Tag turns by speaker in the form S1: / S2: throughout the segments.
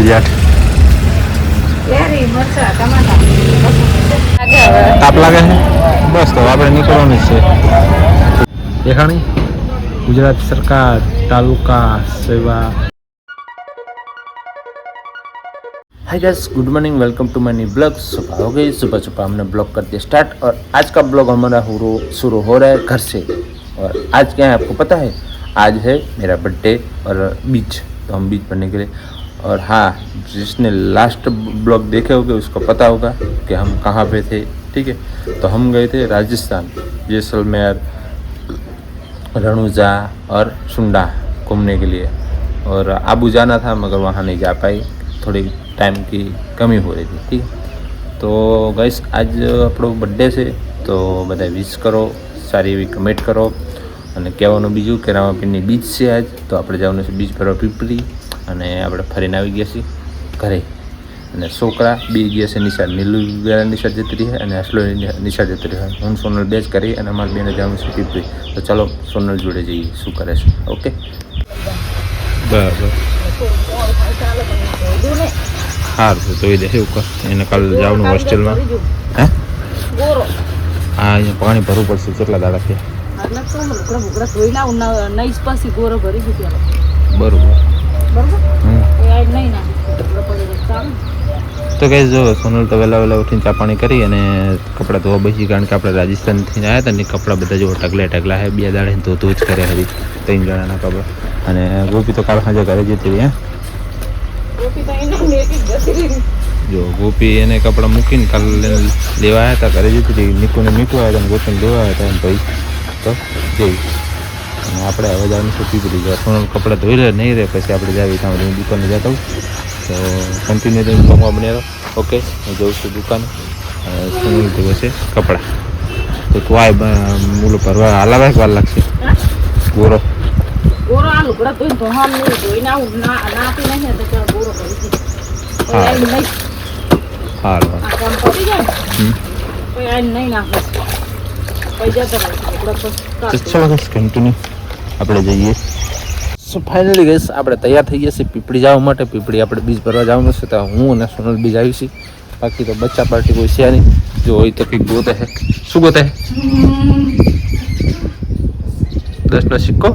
S1: જરૂરિયાત. તાપ લાગે છે બસ તો આપણે નીકળવાનું જ છે. દેખાણી ગુજરાત સરકાર તાલુકા સેવા. Hi guys, good morning, welcome to my new blog. सुबह हो गई, सुबह सुबह हमने ब्लॉग कर दिया स्टार्ट और आज का ब्लॉग हमारा शुरू हो रहा है घर से। और आज क्या है आपको पता है, आज है मेरा बर्थडे और बीच, तो हम बीच पर निकले। और हाँ, जिसने लास्ट ब्लॉग देखे होंगे उसको पता होगा कि हम कहाँ पे थे, ठीक है। तो हम गए थे राजस्थान, जैसलमेर, रणुजा और सुंडा घूमने के लिए। और आबू जाना था मगर वहाँ नहीं जा पाई, थोड़ी टाइम की कमी हो रही थी, ठीक है। तो गाइस आज આપણો બર્થડે છે, તો બધા વિશ કરો, સારી એવી કમેન્ટ કરો। અને કહેવાનું બીજું કે રામાપીરની બીચ છે આજ, તો આપણે જવાનું છે બીચ પર પીપળી, અને આપણે ફરીને આવી ગયા છીએ ઘરે। અને છોકરા બે ગયા છે નિશાળ, નીલુ નિશાળ જતી રહી અને અસલો નિશાળ જતી રહી। હું સોનલ બે જ કરી અને અમારી બેને જવાનું છે પીપળી। તો ચાલો સોનલ જોડે જઈએ શું કરે છે, ઓકે બરાબર। સારું તો જોઈ દે એવું કર, એને કાલે જવાનું હોસ્ટેલમાં। હે હા, અહીંયા પાણી ભરવું પડશે, કેટલા દાડા થયા બરોબર। તો કઈ જો સોનલ તો વહેલા વહેલા ઉઠીને ચા પાણી કરી અને કપડાં ધોવા બેસી, કારણ કે આપણે રાજસ્થાનથી આવ્યા હતા ને કપડાં બધા જો ઢગલા હે, બે દાડે ધોતું જ કરે હરી 3 જણાના કપડાં। અને ગોપી તો કાલ સાંજે ઘરે જતી રહી। જો ગોપી એને કપડાં મૂકીને કાલ લેવા આવ્યા હતા, ઘરે જતી રહી। નીકુને મીકવા આવ્યા હતા, ગોપીને લેવા આવ્યા હતા, એમ ભાઈ તો જઈ। અને આપણે હવે જવાનું છે પીપળી, જો સોનલ કપડાં ધોઈ રહે નહીં રહે પછી આપણે જાવી ત્યાં હું દુકાને જતા હોઉં। તો કન્ટિન્યુ તમે પગવા બન્યા રહો, ઓકે। હું જઉં છું દુકાને, સોનલ ધોવે છે કપડાં। તો તું આય મૂલો ભરવા હાલાવા વાર લાગશે ગોરો કન્ટિન્યુ આપણે જઈએ। સો ફાઇનલી ગઈશ આપણે તૈયાર થઈ ગયા છીએ પીપળી જવા માટે। પીપળી આપણે બીજ ભરવા જવાનું છે, તો હું અને સોનલ બીજ આવી છીએ। બાકી તો બચ્ચા પાર્ટી કોઈ છે નહીં, જો હોય તો કંઈક ગોતે છે। શું ગોતે? 10નો સિક્કો।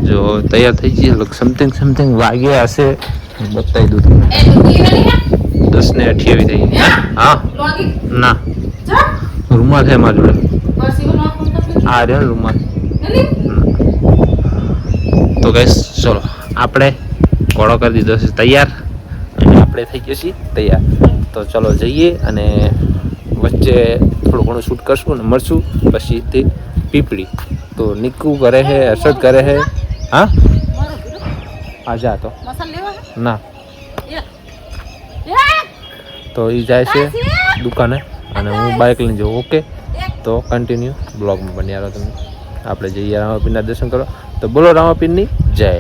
S1: જો તૈયાર થઈ જઈએ, સમથિંગ વાગ્યા હશે, બતાવી દઉં તમને। 10:28 થઈ ગયા। હા ના રૂમાલ છે મારી જોડે, આ રહ્યો રૂમાલ। તો ગઈશ ચલો આપણે ઘોડો કરી દીધો છે તૈયાર, અને આપણે થઈ ગયા છીએ તૈયાર। તો ચલો જઈએ અને વચ્ચે થોડું ઘણું શૂટ કરશું અને મળશું પછી તે પીપળી। તો નિકુ કરે છે, હર્ષદ કરે છે। હા આ જા તો ના, તો એ જાય છે દુકાને અને હું બાઇક લઈને જાઉં, ઓકે। તો કન્ટિન્યુ બ્લોગમાં બન્યા રહો તમે। આપણે જઈએ રામાપીરના દર્શન કરો, તો બોલો રામાપીરની જય।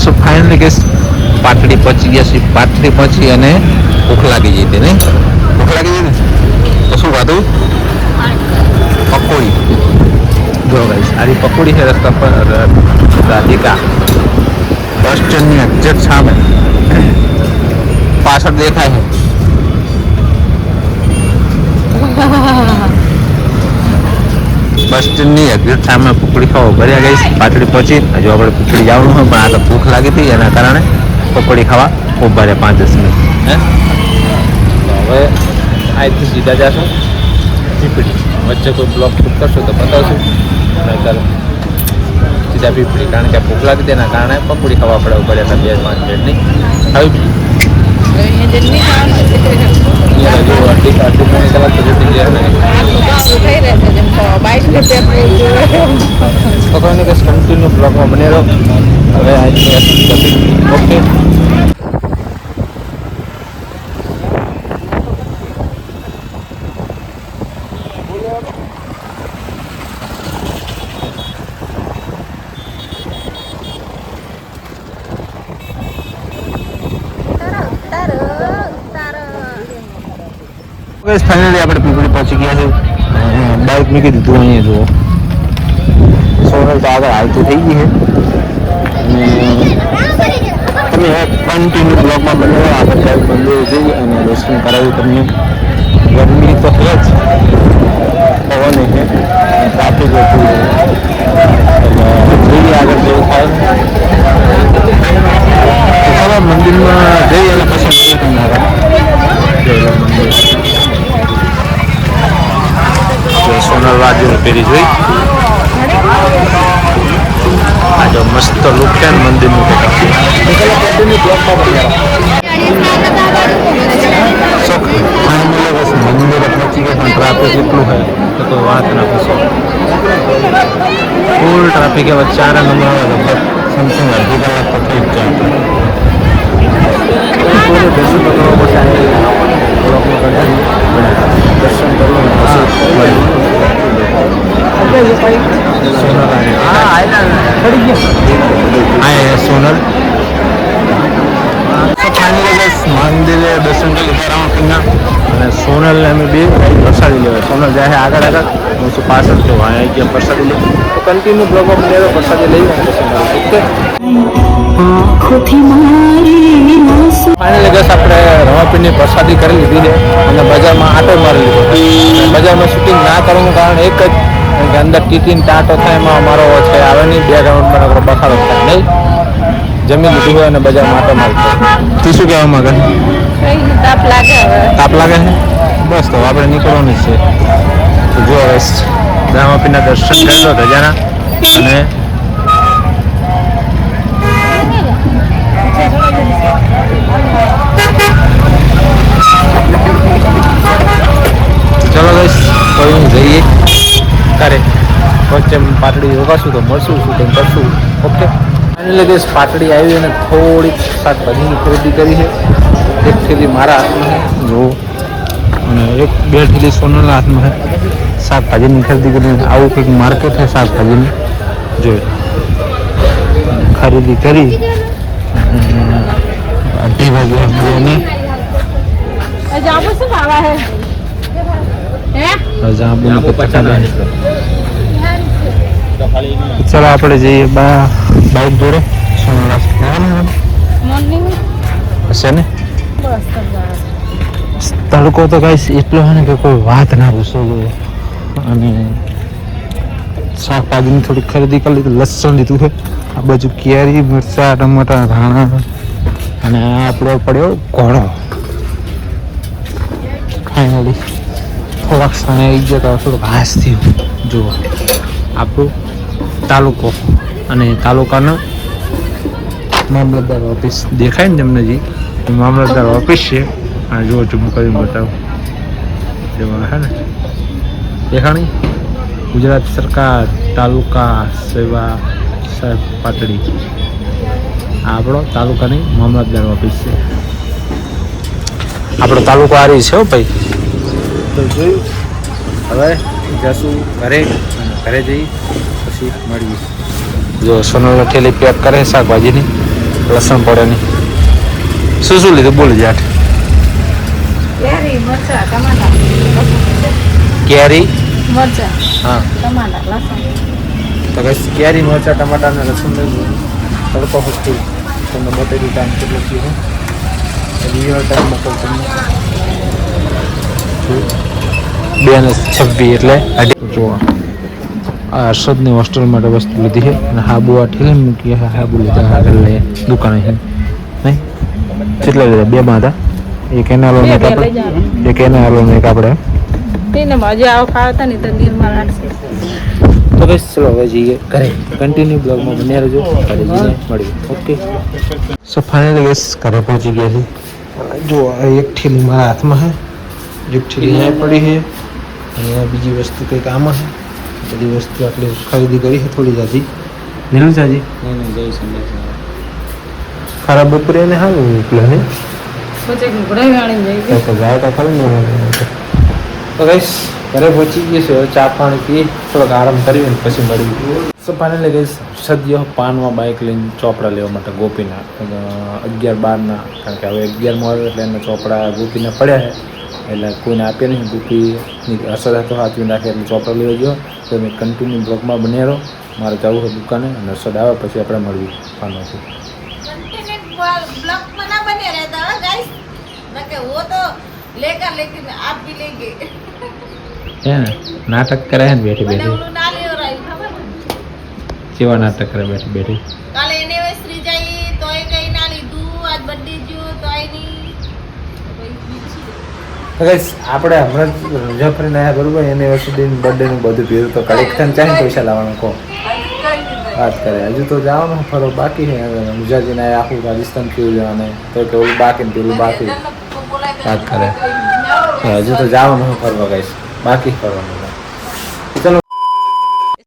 S1: સો ફાઇનલી ગેસ પાટડી પહોંચી ગયા છીએ। પાટડી પહોંચી અને ભૂખ લાગી જઈ હતી, નહીં ભૂખ લાગી જઈ ને તો શું ખાધું? પકોડી। જો ગાઈસ આરી પકોડી છે રસ્તા પર રાધિકા બસ સ્ટેન્ડની એક્ઝેક્ટ સામે, પાછળ દેખાય છે। બસ સ્ટેન્ડની એક્ઝેક્ટ સામે પકોડી ખાવા ભર્યા ગઈ। પાટડી પહોંચી, હજુ આપણે પીપળી જવાનું હોય પણ આ તો ભૂખ લાગી હતી, એના કારણે પકોડી ખાવા ઉભા રહ્યા 5-10 મિનિટ। હે હવે અહીંથી સીધા જશું પીપળી। વચ્ચે કોઈ બ્લોક શૂટ કરશો તો બતાવશું, નહીતર સીધા પીપળી, કારણ કે ભૂખ લાગી તેના કારણે પકોડી ખાવા આપણે ઉભા રહ્યા હતા 2-5 મિનિટની। આવી કન્ટિન્યુ બ્લોગમાં બને રહો। હવે ઓકે ફાઇનલી આપણે પીપળી પહોંચી ગયા છે। બાઇક મૂકી દીધું અહીંયા જુઓ, સોનલ તો આગળ હાલતી થઈ ગઈ છે અને તમે કન્ટિન્યુ બ્લોગમાં બને આપણે સાહેબ મંદિર જઈ અને દર્શન કરાવ્યું તમને. ગરમી તો છે જ, પવન છે, ટ્રાફિક હતું, એટલે જોઈએ આગળ જેવું થાય. ચાલો મંદિરમાં જઈ અને પછી મળીએ તમને આગળ. સોનલ વાજુ પેરી જોઈ આ જો મસ્ત લુક છે ને મંદિરનું. મંદિરે પહોંચી ગયા પણ ટ્રાફિક એટલું હોય તો કોઈ વાત ના પૂછો. ફૂલ ટ્રાફિક હવે 4 નંબર આવે લગભગ સમથિંગ અડધી કલાક તો થઈ જ જાય. દર્શન કરવું સોનલ મંદિરે દર્શન કરી લીધા રામપીરના અને સોનલ અમે બે પ્રસાદી લેવાય. સોનલ જાય આગળ આગળ, હું શું પાછળ છું. અહીંયા ગયા પ્રસાદી લઈ તો કન્ટિન્યુ બ્લોગમાં મને પ્રસાદી લઈ દર્શન ફાઇનલી બસ આપણે રામાપીરની પ્રસાદી કરી લીધી છે અને બજારમાં આટો મારી લીધો. બજારમાં શૂટિંગ ના કરવાનું કારણ એક જ કે અંદર ટીટીન ટાટો થાય એમાં અમારો છે આવે નહીં. 2 રાઉન્ડમાં આપણો બખાડો થાય નહીં. જમી લીધું હોય અને બજારમાં આટો મારતો. તું શું કહેવા માંગે? તાપ લાગે છે બસ તો આપણે નીકળવાનું છે. તો જો હવે રામાપીરના દર્શન કરી લો ધજાના અને ચલો ગઈશ કોઈ જઈએ કરે વચ્ચે પાટડી રોકાશું તો મળશું શૂટિંગ કરશું. ઓકે ફાઇનલી ગઈશ પાટડી આવી અને થોડીક શાકભાજીની ખરીદી કરી છે. એક થેલી મારા હાથમાં જો અને 1-2 થેલી સોનલના હાથમાં છે. શાકભાજીની ખરીદી કરીને આવું કંઈક માર્કેટ છે શાકભાજીની જોઈ ખરીદી કરી 2 વાગે અને ચાલો આપણે જઈએ બાઇક જોડે હશે ને. તડકો તો કઈ એટલો હોય ને કે કોઈ વાત ના પૂછો જોઈએ. અને શાકભાજીની થોડી ખરીદી કરી લીધું. લસણ લીધું છે, આ બાજુ કેરી, મરચાં, ટમાટા, ધાણા અને આપણો પડ્યો ઘોડો. ફાઇનલી થોડાક સમય આવી ગયા તો થોડુંક ઘાસ થયું. જુઓ આપણું તાલુકો અને તાલુકાનો મામલતદાર ઓફિસ દેખાય ને તમને જે મામલતદાર ઓફિસ છે. આ જો ઝૂમ કરીને બતાવું જેમાં હે ને દેખાણી ગુજરાત સરકાર તાલુકા સેવા સાહેબ પાટડી. આ આપણો તાલુકાની મામલતદાર ઓફિસ છે. આપણો તાલુકો આ રહી છે હો ભાઈ. તો જોયું હવે જશું ઘરે અને ઘરે જઈ પછી મળીએ. જો સોનલ થેલી પેક કરે શાકભાજીની લસણ પડેની. શું લીધું બોલી જાટ? કેરી મરચા હા ટમાટા લસણ. તો બસ કેરી મરચા ટમાટા અને લસણ લઈ તડકો હોતું તમને બતાવી ટાઈમ કેટલો થયો રિયલ ટાઈમ મોકલ તમને 2:26 એટલે જોવા. આ હર્ષદની હોસ્ટેલ માટે વસ્તુ લીધી છે અને હાબુ આ ઠેલે મૂકી હાબુ લીધા આગળ લઈ દુકાને છે નહીં. કેટલા લીધા? 2 માં હતા. એક એના લો ને એક એના લો ને એક આપણે તેને મજા આવ ખાતા ને તો નીરમાં રાખશે. તો બસ ચલો હવે જઈએ ઘરે. કન્ટિન્યુ બ્લોગમાં બન્યા રહેજો. ઘરે જઈને મળીએ. ઓકે સો ફાઇનલી બસ ઘરે પહોંચી ગયા છે. જો એક થેલી મારા હાથમાં છે, એક થેલી અહીંયા પડી છે અને બીજી વસ્તુ કંઈક આમાં છે. બધી વસ્તુ આપણે ખરીદી કરી છે થોડી જાજી. નીલું જાજી ખરાબ બપોરે એને સારું મોકલે ને જાય તો ખરું ને. તો ગઈશ ઘરે પહોંચી ગઈ છે. હવે ચા પાણી પી થોડોક આરામ કરી ને પછી મળી. સો ફાઇનલી ગઈશ સદ્ય પાનમાં બાઇક લઈને ચોપડા લેવા માટે ગોપીના 11-12ના. કારણ કે હવે 11માં આવે એટલે એના ચોપડા ગોપીના પડ્યા છે એટલે કોઈને આપે નહીં. ગોપીની અસર હતો હાથવી નાખે એટલે ચોપડા લેવા ગયો. તો મેં કન્ટિન્યુ બ્લોગમાં બન્યા રહો. મારે જવું છે દુકાને અને અસર આવે પછી આપણે મળવી પાનમાંથી.
S2: ना कि वो तो लेगा लेकिन आप भी लेंगे
S1: है ना नाटक करे है बैठी
S2: मैंने
S1: बैठी
S2: ओલું ના લેવો રાઈ ખબર
S1: કેવા નાટક કરે બેઠી બેઠી
S2: કાલે એનિવર્સરી જઈ તોય કઈ ના લીધું આજ બર્થડે જો તોય નહીં
S1: ગાઈસ આપણે હમણાં જ રજા ફરીને આવ્યા બરોબર એનિવર્સરી બર્થડેનું બધું ભેરું તો કલેક્શન ચાહે પૈસા લાવવાનું કહો વાત કરે હજુ તો જવાનું ફરો બાકી છે મુજાજીને આખું રાજસ્થાન ફ્યુ જવાને તો કે ઓલું બાકી ને પેલું બાકી વાત કરે હજુ તો જવાનું ફરવા ગાઈસ બાકી ફરવાનું